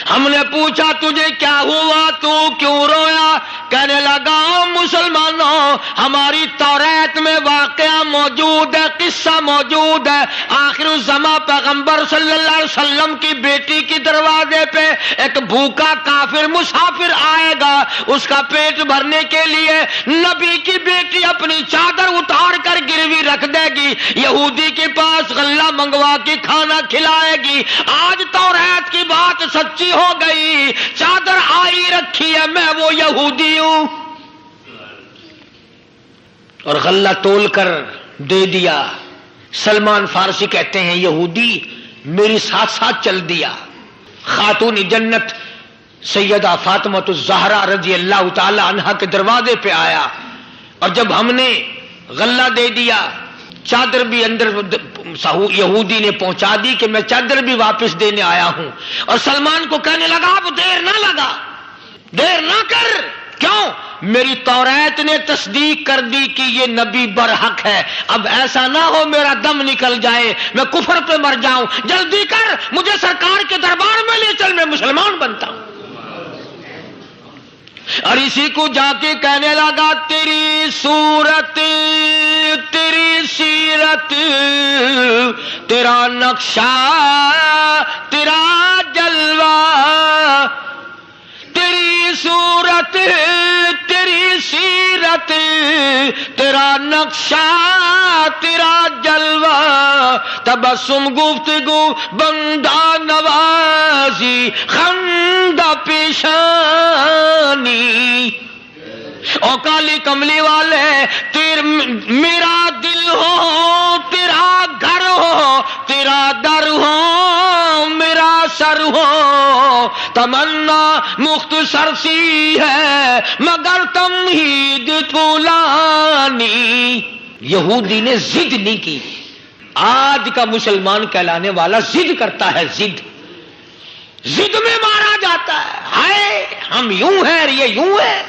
S2: ہم نے پوچھا تجھے کیا ہوا, تو کیوں رویا؟ کہنے لگا مسلمانوں ہماری توریت میں واقعہ موجود ہے, قصہ موجود ہے. آخر الزمان پیغمبر صلی اللہ علیہ وسلم کی بیٹی کی دروازے پہ ایک بھوکا کافر مسافر آئے گا، اس کا پیٹ بھرنے کے لیے نبی کی بیٹی اپنی چادر اتار کر گروی رکھ دے گی، یہودی کے پاس غلہ منگوا کے کھانا کھلائے گی۔ آج توریت کی بات سچی ہو گئی، چادر آئی رکھی ہے، میں وہ یہودی ہوں، اور غلہ تول کر دے دیا۔ سلمان فارسی کہتے ہیں یہودی میری ساتھ ساتھ چل دیا۔ خاتون جنت سیدہ فاطمہ الزہرا رضی اللہ تعالی عنہا کے دروازے پہ آیا، اور جب ہم نے غلہ دے دیا، چادر بھی اندر یہودی نے پہنچا دی کہ میں چادر بھی واپس دینے آیا ہوں، اور سلمان کو کہنے لگا اب دیر نہ لگا، دیر نہ کر، کیوں؟ میری توریت نے تصدیق کر دی کہ یہ نبی برحق ہے، اب ایسا نہ ہو میرا دم نکل جائے، میں کفر پہ مر جاؤں، جلدی کر، مجھے سرکار کے دربار میں لے چل، میں مسلمان بنتا ہوں۔ اور اسی کو جا کے کہنے لگا تیری صورت، تیری سیرت، تیرا نقشہ، تیرا جلوہ، تیری صورت، تیری سیرت، تیرا نقشہ، تیرا جلوہ، تبسم گفتگو بندہ نوازی، خندہ پیشانی، او کالی کملی والے میرا دل ہو، تیرا گھر ہو، تیرا در ہو، میرا سر ہو، تمنا مختصر سی ہے مگر تمہید طولانی۔ یہودی نے ضد نہیں کی۔ آج کا مسلمان کہلانے والا ضد کرتا ہے، ضد میں مارا جاتا ہے، ہائے ہم یوں ہیں، یہ یوں ہے۔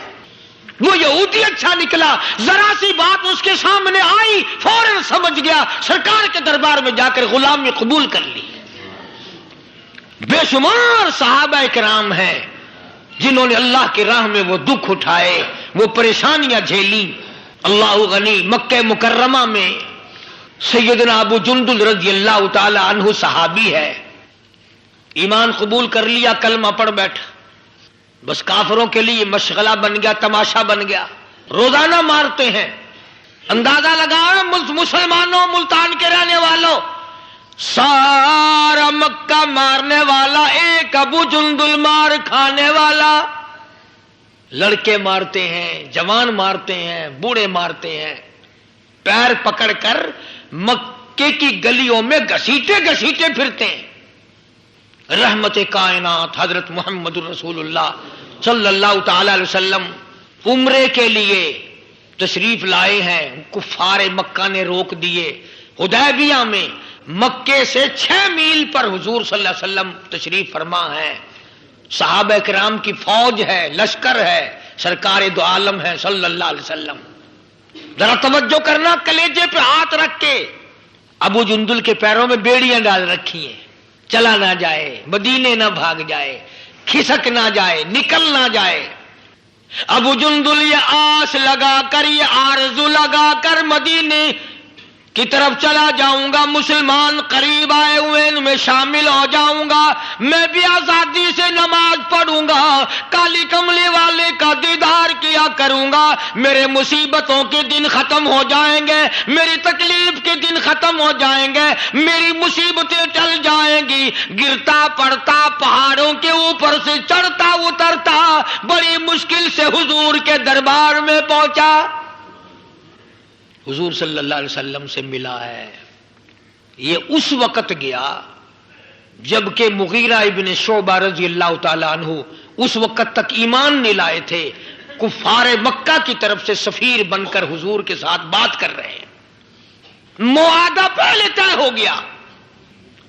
S2: وہ یہودی اچھا نکلا، ذرا سی بات اس کے سامنے آئی فوراً سمجھ گیا، سرکار کے دربار میں جا کر غلامی قبول کر لی۔ بے شمار صحابہ کرام ہیں جنہوں نے اللہ کی راہ میں وہ دکھ اٹھائے، وہ پریشانیاں جھیلی۔ اللہ غنی، مکہ مکرمہ میں سیدنا ابو جندل رضی اللہ تعالی عنہ صحابی ہے، ایمان قبول کر لیا، کلمہ پڑھ بیٹھا، بس کافروں کے لیے مشغلہ بن گیا، تماشا بن گیا، روزانہ مارتے ہیں۔ اندازہ لگاؤ مسلمانوں، ملتان کے رہنے والوں، سارا مکہ مارنے والا ایک ابو جندل مار کھانے والا۔ لڑکے مارتے ہیں، جوان مارتے ہیں، بوڑھے مارتے ہیں، پیر پکڑ کر مکے کی گلیوں میں گھسیٹے گھسیٹے پھرتے ہیں۔ رحمت کائنات حضرت محمد الرسول اللہ صلی اللہ تعالی علیہ وسلم عمرے کے لیے تشریف لائے ہیں، کفار مکہ نے روک دیے۔ حدیبیہ میں مکے سے 6 میل پر حضور صلی اللہ علیہ وسلم تشریف فرما ہے، صحابہ کرام کی فوج ہے، لشکر ہے، سرکار دو عالم ہے صلی اللہ علیہ وسلم۔ ذرا توجہ کرنا، کلیجے پہ ہاتھ رکھ کے ابو جندل کے پیروں میں بیڑیاں ڈال رکھی ہیں، چلا نہ جائے، مدینے نہ بھاگ جائے، کھسک نہ جائے، نکل نہ جائے۔ ابو جندل یہ آس لگا کر، یہ آرزو لگا کر مدینے کی طرف چلا جاؤں گا، مسلمان قریب آئے ہوئے ان میں شامل ہو جاؤں گا، میں بھی آزادی سے نماز پڑھوں گا، کالی کملی والے کا دیدار کیا کروں گا، میرے مصیبتوں کے دن ختم ہو جائیں گے، میری تکلیف کے دن ختم ہو جائیں گے، میری مصیبتیں ٹل جائیں گی۔ گرتا پڑتا پہاڑوں کے اوپر سے چڑھتا اترتا بڑی مشکل سے حضور کے دربار میں پہنچا، حضور صلی اللہ علیہ وسلم سے ملا ہے۔ یہ اس وقت گیا جبکہ مغیرہ ابن شعبہ رضی اللہ تعالی عنہ اس وقت تک ایمان نہیں لائے تھے، کفار مکہ کی طرف سے سفیر بن کر حضور کے ساتھ بات کر رہے ہیں۔ معاہدہ پہلے طے ہو گیا،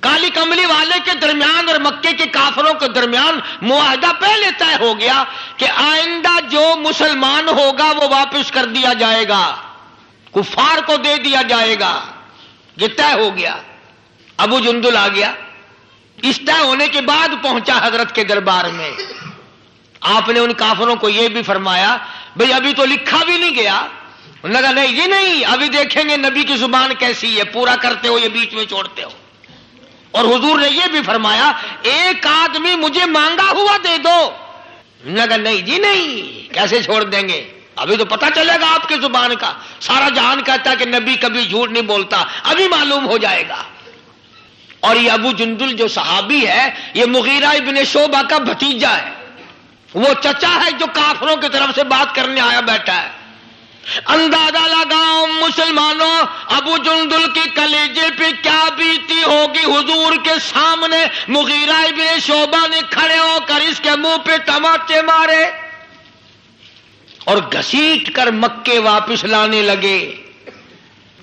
S2: کالی کملی والے کے درمیان اور مکے کے کافروں کے درمیان معاہدہ پہلے طے ہو گیا کہ آئندہ جو مسلمان ہوگا وہ واپس کر دیا جائے گا، کفار کو دے دیا جائے گا، یہ طے ہو گیا۔ ابو جندل آ گیا، اس طے ہونے کے بعد پہنچا حضرت کے دربار میں۔ آپ نے ان کافروں کو یہ بھی فرمایا بھئی ابھی تو لکھا بھی نہیں گیا، انہوں نے کہا نہیں جی نہیں، ابھی دیکھیں گے نبی کی زبان کیسی ہے، پورا کرتے ہو یہ بیچ میں چھوڑتے ہو۔ اور حضور نے یہ بھی فرمایا ایک آدمی مجھے مانگا ہوا دے دو. نے کہا نہیں جی نہیں, کیسے چھوڑ دیں گے, ابھی تو پتہ چلے گا آپ کی زبان کا. سارا جہان کہتا ہے کہ نبی کبھی جھوٹ نہیں بولتا, ابھی معلوم ہو جائے گا. اور یہ ابو جندل جو صحابی ہے یہ مغیرہ ابن شعبہ کا بھتیجا ہے, وہ چچا ہے جو کافروں کی طرف سے بات کرنے آیا بیٹھا ہے. اندازہ لگاؤ مسلمانوں ابو جندل کی کلیجے پہ کیا بیتی ہوگی. حضور کے سامنے مغیرہ ابن شعبہ نے کھڑے ہو کر اس کے منہ پہ تماچے مارے اور گھسیٹ کر مکے واپس لانے لگے.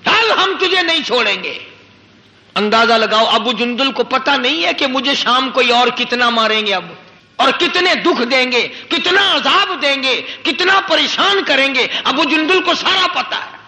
S2: کل ہم تجھے نہیں چھوڑیں گے. اندازہ لگاؤ ابو جندل کو پتہ نہیں ہے کہ مجھے شام کوئی اور کتنا ماریں گے اب, اور کتنے دکھ دیں گے, کتنا عذاب دیں گے, کتنا پریشان کریں گے. ابو جندل کو سارا پتہ ہے.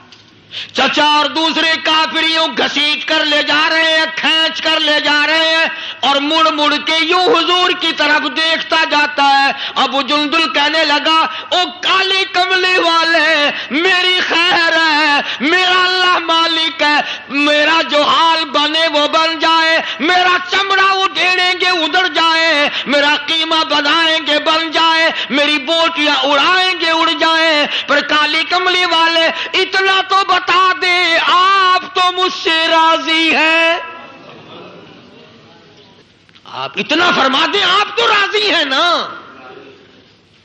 S2: چچا اور دوسرے کافریوں گھسیٹ کر لے جا رہے ہیں, کھینچ کر لے جا رہے ہیں, اور مڑ مڑ کے یوں حضور کی طرف دیکھتا جاتا ہے. ابو جندل کہنے لگا او کالی کملی والے میری خیر ہے, میرا اللہ مالک ہے, میرا جو حال بنے وہ بن جائے, میرا چمڑا اڈھیڑیں گے اڑ جائے, میرا قیمہ بنائیں گے بن جائے, میری بوٹیاں اڑائیں گے اڑ جائے, پر کالی کملی والے اتنا تو بتا دے آپ تو مجھ سے راضی ہیں. آپ اتنا فرما دیں آپ تو راضی ہیں نا.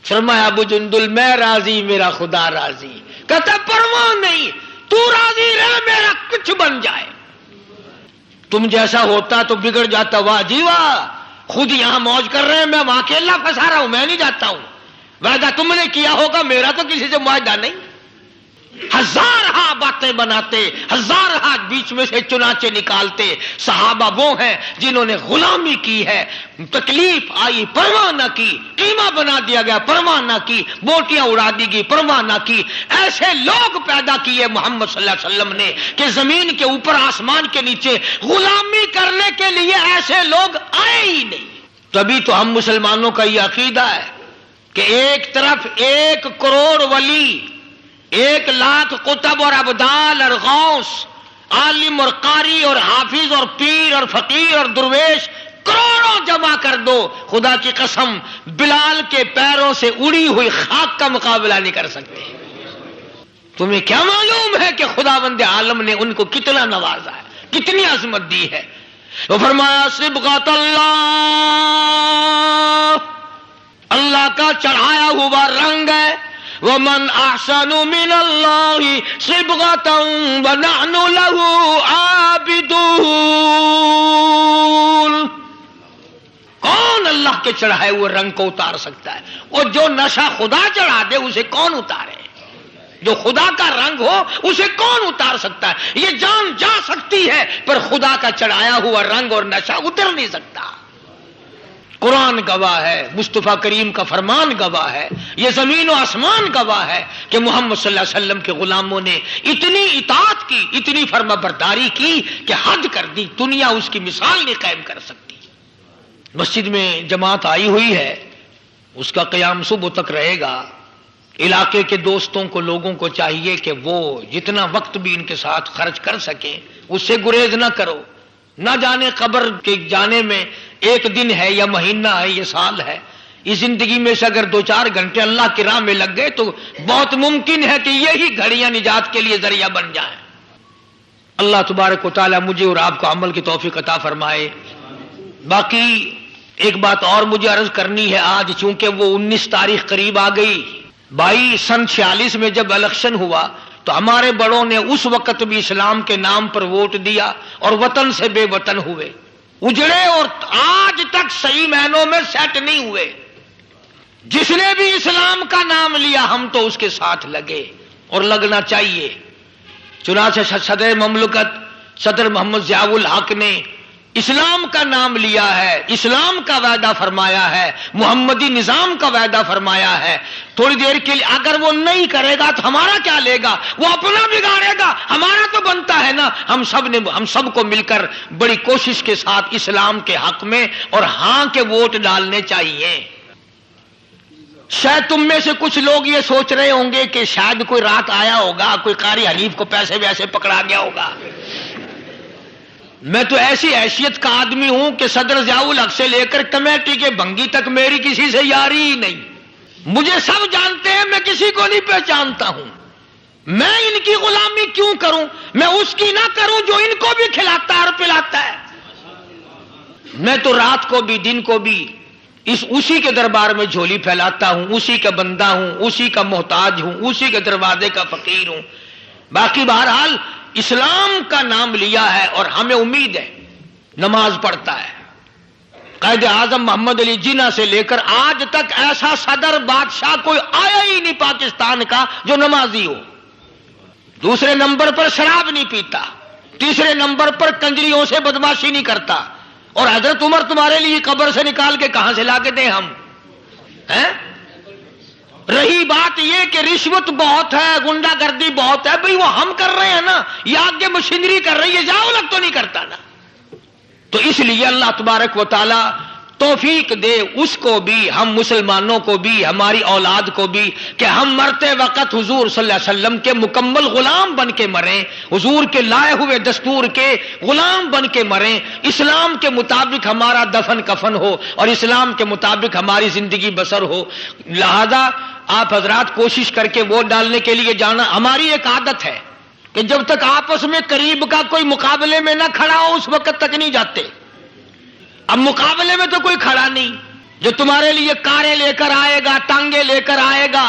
S2: فرمایا ابو جندل میں راضی میرا خدا راضی. کہتا پرواہ نہیں, تو راضی رہ میرا کچھ بن جائے. تم جیسا ہوتا تو بگڑ جاتا. واہ جی واہ, خود یہاں موج کر رہے ہیں, میں وہاں اکیلا پھنسا رہا ہوں, میں نہیں جاتا ہوں. وعدہ تم نے کیا ہوگا, میرا تو کسی سے معاہدہ نہیں. ہزار ہاں باتیں بناتے, ہزار ہاں بیچ میں سے چنانچے نکالتے. صحابہ وہ ہیں جنہوں نے غلامی کی ہے, تکلیف آئی پرواہ نہ کی, قیمہ بنا دیا گیا پرواہ نہ کی, بوٹیاں اڑا دی گئی پرواہ نہ کی. ایسے لوگ پیدا کیے محمد صلی اللہ علیہ وسلم نے کہ زمین کے اوپر آسمان کے نیچے غلامی کرنے کے لیے ایسے لوگ آئے ہی نہیں. تبھی تو ہم مسلمانوں کا یہ عقیدہ ہے کہ ایک طرف 1 کروڑ ولی, 1 لاکھ قطب اور ابدال اور غوث, عالم اور قاری اور حافظ اور پیر اور فقیر اور درویش کروڑوں جمع کر دو, خدا کی قسم بلال کے پیروں سے اڑی ہوئی خاک کا مقابلہ نہیں کر سکتے. تمہیں کیا معلوم ہے کہ خداوند عالم نے ان کو کتنا نوازا ہے, کتنی عظمت دی ہے. وہ فرمایا صبغۃ اللہ, اللہ کا چڑھایا ہوا رنگ ہے. وَمَنْ أَحْسَنُ مِنَ اللَّهِ صِبْغَةً وَنَحْنُ لَهُ عَابِدُونَ. کون اللہ کے چڑھائے ہوئے رنگ کو اتار سکتا ہے؟ اور جو نشہ خدا چڑھا دے اسے کون اتارے؟ جو خدا کا رنگ ہو اسے کون اتار سکتا ہے؟ یہ جان جا سکتی ہے پر خدا کا چڑھایا ہوا رنگ اور نشہ اتر نہیں سکتا. قرآن گواہ ہے, مصطفیٰ کریم کا فرمان گواہ ہے, یہ زمین و آسمان گواہ ہے کہ محمد صلی اللہ علیہ وسلم کے غلاموں نے اتنی اطاعت کی, اتنی فرما برداری کی کہ حد کر دی, دنیا اس کی مثال نہیں قائم کر سکتی. مسجد میں جماعت آئی ہوئی ہے, اس کا قیام صبح تک رہے گا. علاقے کے دوستوں کو, لوگوں کو چاہیے کہ وہ جتنا وقت بھی ان کے ساتھ خرچ کر سکیں اس سے گریز نہ کرو. نہ جانے قبر کے جانے میں 1 دن ہے یا مہینہ ہے یا سال ہے. اس زندگی میں سے اگر 2-4 گھنٹے اللہ کی راہ میں لگ گئے تو بہت ممکن ہے کہ یہی گھڑیاں نجات کے لیے ذریعہ بن جائیں. اللہ تبارک و تعالی مجھے اور آپ کو عمل کی توفیق عطا فرمائے. باقی ایک بات اور مجھے عرض کرنی ہے. آج چونکہ وہ 19 تاریخ قریب آ گئی, 22 سن 46 میں جب الیکشن ہوا تو ہمارے بڑوں نے اس وقت بھی اسلام کے نام پر ووٹ دیا اور وطن سے بے وطن ہوئے, اجڑے, اور آج تک صحیح معنوں میں سیٹ نہیں ہوئے. جس نے بھی اسلام کا نام لیا ہم تو اس کے ساتھ لگے اور لگنا چاہیے. چنانچہ صدر مملکت صدر محمد ضیاء الحق نے اسلام کا نام لیا ہے, اسلام کا وعدہ فرمایا ہے, محمدی نظام کا وعدہ فرمایا ہے. تھوڑی دیر کے لیے اگر وہ نہیں کرے گا تو ہمارا کیا لے گا؟ وہ اپنا بگاڑے گا, ہمارا تو بنتا ہے نا. ہم سب کو مل کر بڑی کوشش کے ساتھ اسلام کے حق میں اور ہاں کے ووٹ ڈالنے چاہیے. شاید تم میں سے کچھ لوگ یہ سوچ رہے ہوں گے کہ شاید کوئی رات آیا ہوگا, کوئی قاری حنیف کو پیسے ویسے پکڑا گیا ہوگا. میں تو ایسی حیثیت کا آدمی ہوں کہ صدر ضیاء الحق سے لے کر کمیٹی کے بھنگی تک میری کسی سے یاری ہی نہیں. مجھے سب جانتے ہیں، میں کسی کو نہیں پہچانتا ہوں. میں ان کی غلامی کیوں کروں؟ میں اس کی نہ کروں جو ان کو بھی کھلاتا ہے اور پلاتا ہے. میں تو رات کو بھی دن کو بھی اسی کے دربار میں جھولی پھیلاتا ہوں، اسی کا بندہ ہوں، اسی کا محتاج ہوں، اسی کے دروازے کا فقیر ہوں. باقی بہرحال اسلام کا نام لیا ہے اور ہمیں امید ہے. نماز پڑھتا ہے. قائد اعظم محمد علی جناح سے لے کر آج تک ایسا صدر بادشاہ کوئی آیا ہی نہیں پاکستان کا جو نمازی ہو. دوسرے نمبر پر شراب نہیں پیتا، تیسرے نمبر پر کنجریوں سے بدماشی نہیں کرتا. اور حضرت عمر تمہارے لیے قبر سے نکال کے کہاں سے لا کے دیں ہم؟ رہی بات یہ کہ رشوت بہت ہے، گنڈا گردی بہت ہے، بھئی وہ ہم کر رہے ہیں نا، یہ آگے مشینری کر رہی ہے، ضیاء الحق تو نہیں کرتا نا. تو اس لیے اللہ تبارک و تعالی توفیق دے اس کو بھی، ہم مسلمانوں کو بھی، ہماری اولاد کو بھی، کہ ہم مرتے وقت حضور صلی اللہ علیہ وسلم کے مکمل غلام بن کے مریں، حضور کے لائے ہوئے دستور کے غلام بن کے مریں، اسلام کے مطابق ہمارا دفن کفن ہو اور اسلام کے مطابق ہماری زندگی بسر ہو. لہذا آپ حضرات کوشش کر کے ووٹ ڈالنے کے لیے جانا. ہماری ایک عادت ہے کہ جب تک آپس میں قریب کا کوئی مقابلے میں نہ کھڑا ہو اس وقت تک نہیں جاتے. اب مقابلے میں تو کوئی کھڑا نہیں، جو تمہارے لیے کاریں لے کر آئے گا، ٹانگے لے کر آئے گا،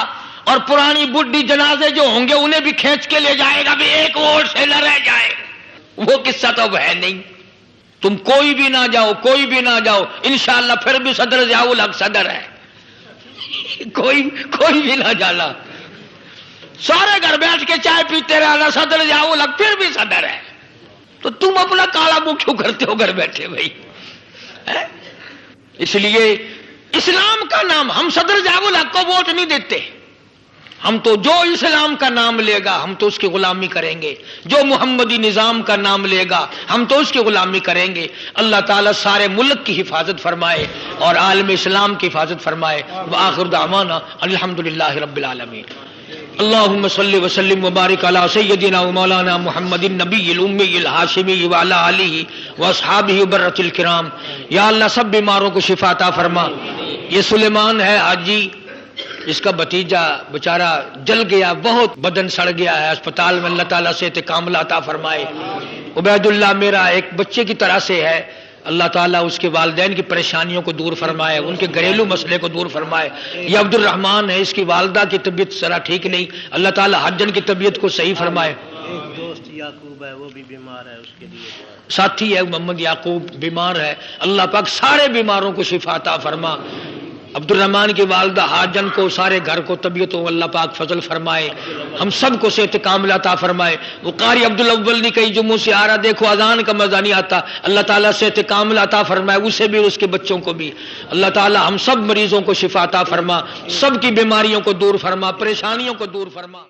S2: اور پرانی بڈھی جنازے جو ہوں گے انہیں بھی کھینچ کے لے جائے گا بھی ایک ووٹ سے نہ رہ جائے. وہ قصہ تو اب ہے نہیں. تم کوئی بھی نہ جاؤ، کوئی بھی نہ جاؤ، انشاءاللہ پھر بھی صدر ضیاء الحق صدر ہے. کوئی بھی نہ جانا، سارے گھر بیٹھ کے چائے پیتے رہنا، صدر ضیاء الحق پھر بھی صدر ہے. تو تم اپنا کالا منہ کیوں کرتے ہو گھر بیٹھے بھائی؟ اس لیے اسلام کا نام، ہم صدر ضیاء الحق کو ووٹ نہیں دیتے. ہم تو جو اسلام کا نام لے گا ہم تو اس کی غلامی کریں گے، جو محمدی نظام کا نام لے گا ہم تو اس کی غلامی کریں گے. اللہ تعالیٰ سارے ملک کی حفاظت فرمائے اور عالم اسلام کی حفاظت فرمائے. وآخر دعوانا الحمدللہ رب العالمین. اللہم صلی وسلم وبارک علی سیدنا و مولانا محمد النبی الامی الہاشمی وعلی آلہ واصحابہ برۃ الکرام. یا اللہ سب بیماروں کو شفا عطا فرما. یہ سلیمان ہے حاجی، اس کا بھتیجا بیچارہ جل گیا، بہت بدن سڑ گیا ہے اسپتال میں، اللہ تعالیٰ سے کاملہ عطا فرمائے. عبید اللہ میرا ایک بچے کی طرح سے ہے، اللہ تعالیٰ اس کے والدین کی پریشانیوں کو دور فرمائے، ان کے گھریلو مسئلے کو دور فرمائے. یہ عبد الرحمان ہے، اس کی والدہ کی طبیعت ذرا ٹھیک نہیں، اللہ تعالیٰ حجن کی طبیعت کو صحیح فرمائے.
S3: ایک دوست یعقوب ہے وہ بھی بیمار ہے، اس کے لیے
S2: ساتھی ہے محمد یعقوب بیمار ہے، اللہ پاک سارے بیماروں کو شفا عطا فرما. عبد الرحمان کی والدہ حاجن کو، سارے گھر کو طبیعت ہو، اللہ پاک فضل فرمائے، ہم سب کو صحت کاملہ عطا فرمائے. وہ قاری عبد الاول نے کئی جمعوں سے آ رہا، دیکھو اذان کا مزہ نہیں آتا، اللہ تعالیٰ صحت کاملہ عطا فرمائے اسے بھی اور اس کے بچوں کو بھی. اللہ تعالیٰ ہم سب مریضوں کو شفا عطا فرما، سب کی بیماریوں کو دور فرما، پریشانیوں کو دور فرما.